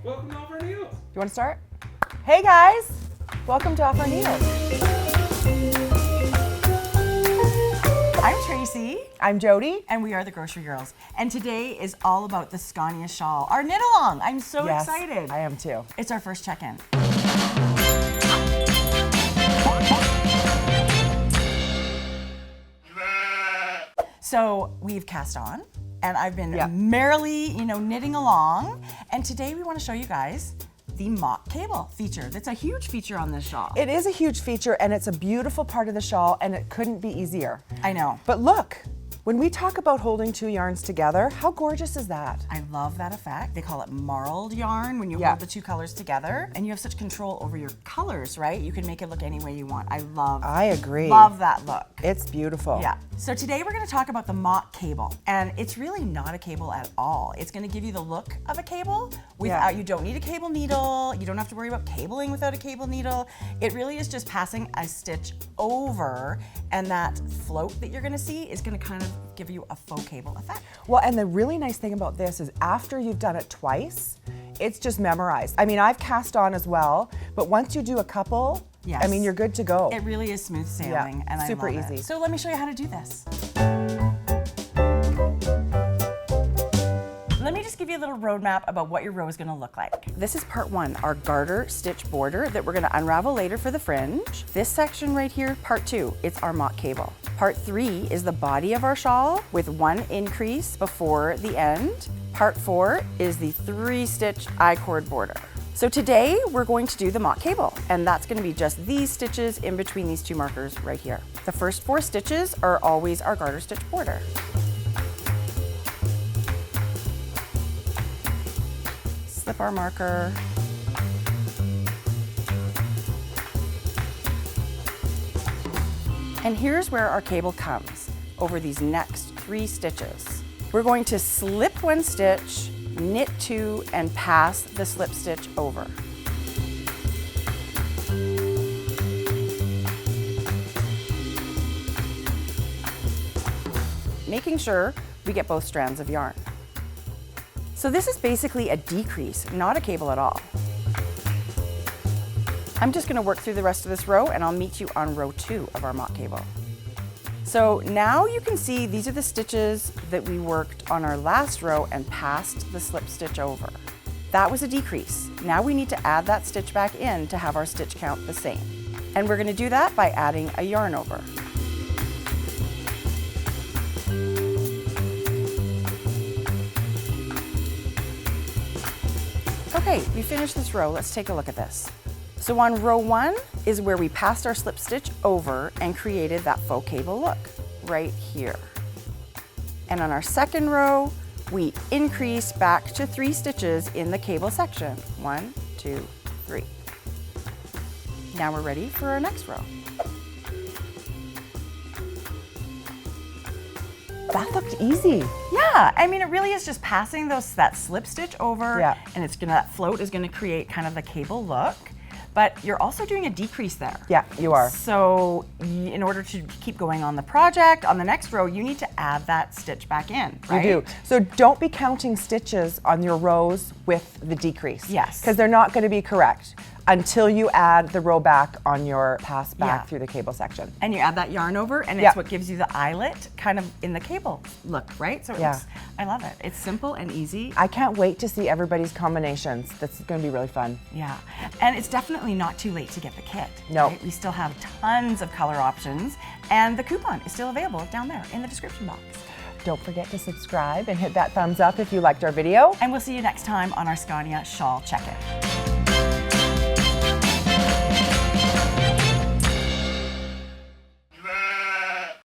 Welcome to Off Our Needles. You want to start? Hey guys, welcome to Off Our Needles. I'm Tracie. I'm Jodi. And we are the Grocery Girls. And today is all about the SCANIA shawl, our knit along. I'm so excited. I am too. It's our first check-in. So we've cast on, and I've been merrily, knitting along. And today we want to show you guys the mock cable feature. That's a huge feature on this shawl. It is a huge feature, and it's a beautiful part of the shawl, and it couldn't be easier. I know. But look, when we talk about holding two yarns together, how gorgeous is that? I love that effect. They call it marled yarn when you hold the two colors together, and you have such control over your colors, right? You can make it look any way you want. I agree. Love that look. It's beautiful. Yeah. So today we're going to talk about the mock cable, and it's really not a cable at all. It's going to give you the look of a cable without, you don't need a cable needle. You don't have to worry about cabling without a cable needle. It really is just passing a stitch over, and that float that you're going to see is going to kind of give you a faux cable effect. Well, and the really nice thing about this is after you've done it twice, it's just memorized. I mean, I've cast on as well, but once you do a couple, I mean, you're good to go. It really is smooth sailing, and super I love easy. it. So let me show you how to do this. Let me just give you a little roadmap about what your row is going to look like. This is part one, our garter stitch border that we're going to unravel later for the fringe. This section right here, part two, it's our mock cable. Part three is the body of our shawl with one increase before the end. Part four is the 3-stitch I-cord border. So today we're going to do the mock cable, and that's going to be just these stitches in between these two markers right here. The first 4 stitches are always our garter stitch border. Slip our marker. And here's where our cable comes over these next 3 stitches. We're going to slip 1 stitch, knit 2, and pass the slip stitch over. Making sure we get both strands of yarn. So this is basically a decrease, not a cable at all. I'm just going to work through the rest of this row, and I'll meet you on row 2 of our mock cable. So now you can see these are the stitches that we worked on our last row and passed the slip stitch over. That was a decrease. Now we need to add that stitch back in to have our stitch count the same. And we're going to do that by adding a yarn over. Okay, we finished this row. Let's take a look at this. So on row 1 is where we passed our slip stitch over and created that faux cable look, right here. And on our second row, we increase back to 3 stitches in the cable section. 1, 2, 3. Now we're ready for our next row. That looked easy. Yeah, I mean, it really is just passing that slip stitch over, and that float is gonna create kind of the cable look. But you're also doing a decrease there. Yeah, you are. So in order to keep going on the project, on the next row, you need to add that stitch back in, right? You do. So don't be counting stitches on your rows with the decrease. Yes. Because they're not going to be correct until you add the row back on your pass back through the cable section. And you add that yarn over, and it's what gives you the eyelet kind of in the cable look, right? So I love it. It's simple and easy. I can't wait to see everybody's combinations. That's going to be really fun. Yeah, and it's definitely not too late to get the kit. No. Right? We still have tons of color options, and the coupon is still available down there in the description box. Don't forget to subscribe and hit that thumbs up if you liked our video. And we'll see you next time on our SCANIA shawl check-in.